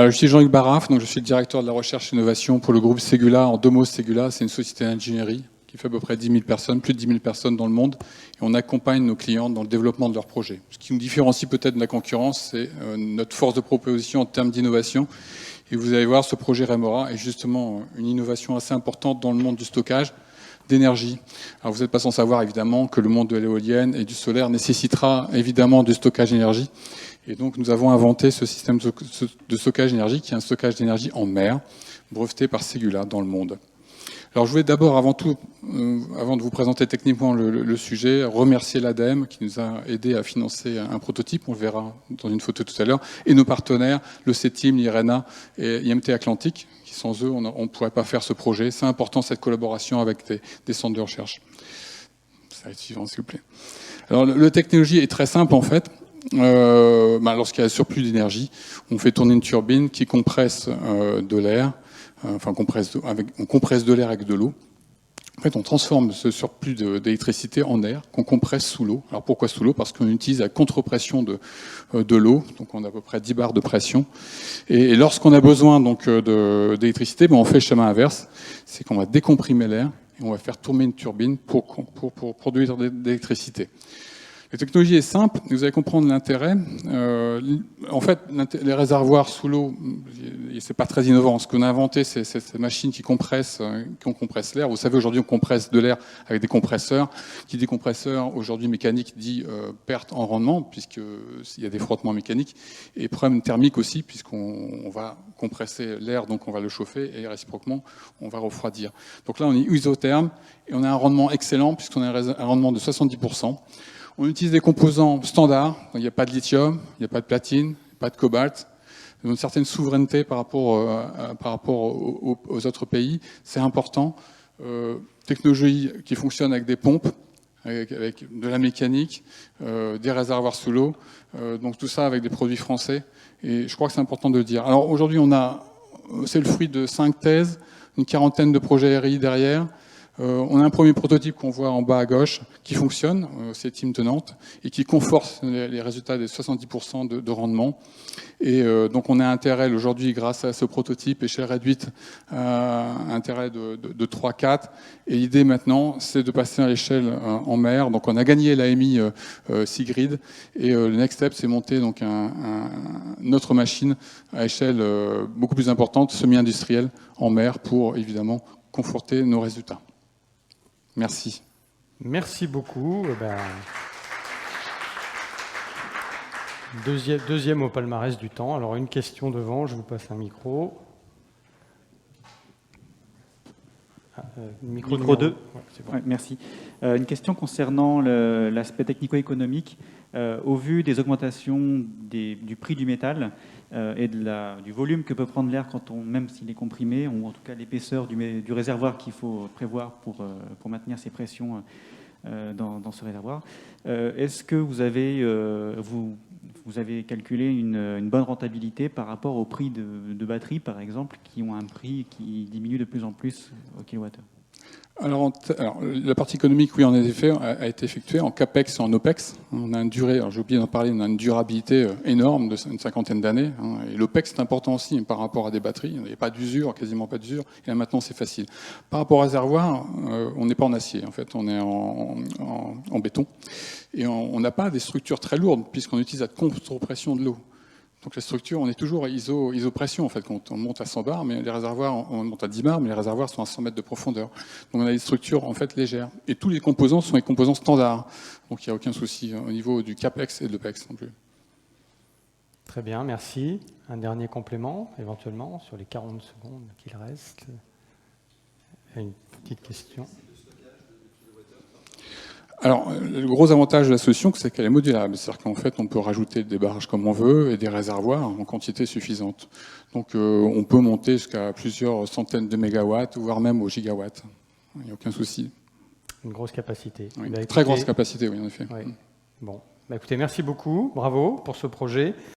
Je suis Jean-Luc Barraf, donc je suis le directeur de la recherche et innovation pour le groupe Segula. En deux mots, Segula, c'est une société d'ingénierie qui fait à peu près 10 000 personnes, plus de 10 000 personnes dans le monde. Et on accompagne nos clients dans le développement de leurs projets. Ce qui nous différencie peut-être de la concurrence, c'est notre force de proposition en termes d'innovation. Et vous allez voir, ce projet Remora est justement une innovation assez importante dans le monde du stockage d'énergie. Alors vous n'êtes pas sans savoir évidemment que le monde de l'éolienne et du solaire nécessitera évidemment du stockage d'énergie. Et donc nous avons inventé ce système de stockage d'énergie qui est un stockage d'énergie en mer, breveté par Segula dans le monde. Alors je voulais d'abord, avant tout, avant de vous présenter techniquement le sujet, remercier l'ADEME qui nous a aidé à financer un prototype, on le verra dans une photo tout à l'heure, et nos partenaires, le CETIM, l'IRENA et IMT Atlantique, qui sans eux, on ne pourrait pas faire ce projet. C'est important cette collaboration avec des centres de recherche. Ça va être suivant, s'il vous plaît. Alors la technologie est très simple en fait. Lorsqu'il y a un surplus d'énergie, on fait tourner une turbine qui compresse de l'air, on compresse de l'air avec de l'eau. En fait, on transforme ce surplus d'électricité en air qu'on compresse sous l'eau. Alors pourquoi sous l'eau? Parce qu'on utilise la contre-pression de l'eau, donc on a à peu près 10 bars de pression. Et lorsqu'on a besoin d'électricité, on fait le chemin inverse, c'est qu'on va décomprimer l'air et on va faire tourner une turbine pour produire de l'électricité. La technologie est simple, vous allez comprendre l'intérêt. En fait, les réservoirs sous l'eau, c'est pas très innovant. Ce qu'on a inventé, c'est cette machine qui compresse l'air. Vous savez, aujourd'hui, on compresse de l'air avec des compresseurs. Qui dit compresseur, aujourd'hui mécanique, dit perte en rendement, puisqu'il y a des frottements mécaniques, et problème thermique aussi, puisqu'on va compresser l'air, donc on va le chauffer, et réciproquement, on va refroidir. Donc là, on est isotherme, et on a un rendement excellent, puisqu'on a un rendement de 70%. On utilise des composants standards, il n'y a pas de lithium, il n'y a pas de platine, pas de cobalt. Une certaine souveraineté par rapport aux autres pays, c'est important. Technologie qui fonctionne avec des pompes, avec de la mécanique, des réservoirs sous l'eau, donc tout ça avec des produits français. Et je crois que c'est important de le dire. Alors aujourd'hui, c'est le fruit de 5 thèses, une quarantaine de projets RI derrière. On a un premier prototype qu'on voit en bas à gauche qui fonctionne, c'est Team Tenante, et qui conforte les résultats des 70% de rendement. Et donc on a intérêt aujourd'hui, grâce à ce prototype, échelle réduite, intérêt de 3-4. Et l'idée maintenant, c'est de passer à l'échelle en mer. Donc on a gagné l'AMI Sigrid. Et le next step, c'est monter donc une autre machine à échelle beaucoup plus importante, semi-industrielle, en mer, pour évidemment conforter nos résultats. Merci. Merci beaucoup. Deuxième au palmarès du temps. Alors une question devant, je vous passe un micro. Micro 2. Ouais, c'est bon. Ouais, merci. Une question concernant l'aspect technico-économique. Au vu des augmentations du prix du métal et du volume que peut prendre l'air même s'il est comprimé, ou en tout cas l'épaisseur du réservoir qu'il faut prévoir pour maintenir ces pressions dans ce réservoir, est-ce que vous avez calculé une bonne rentabilité par rapport au prix de batteries, par exemple, qui ont un prix qui diminue de plus en plus au kilowattheure? Alors, la partie économique, oui, en effet, a été effectuée en CAPEX et en OPEX. On a une durée, alors j'ai oublié d'en parler, on a une durabilité énorme de une cinquantaine d'années. Et l'OPEX, c'est important aussi par rapport à des batteries. Il n'y a pas d'usure, quasiment pas d'usure. Et là, maintenant, c'est facile. Par rapport au réservoir, on n'est pas en acier, en fait. On est en béton. Et on n'a pas des structures très lourdes, puisqu'on utilise la contre-pression de l'eau. Donc la structure, on est toujours isopression en fait, quand on monte à 100 bars, mais les réservoirs, on monte à 10 bars, mais les réservoirs sont à 100 mètres de profondeur. Donc on a des structures en fait légères. Et tous les composants sont des composants standards. Donc il n'y a aucun souci au niveau du CAPEX et de l'OPEX non plus. Très bien, merci. Un dernier complément, éventuellement, sur les 40 secondes qu'il reste. Une petite question. Alors, le gros avantage de la solution, c'est qu'elle est modulable. C'est-à-dire qu'en fait, on peut rajouter des barrages comme on veut et des réservoirs en quantité suffisante. Donc, on peut monter jusqu'à plusieurs centaines de mégawatts, voire même aux gigawatts. Il n'y a aucun souci. Une grosse capacité. Oui, très grosse capacité, oui, en effet. Oui. Bon, écoutez, merci beaucoup. Bravo pour ce projet.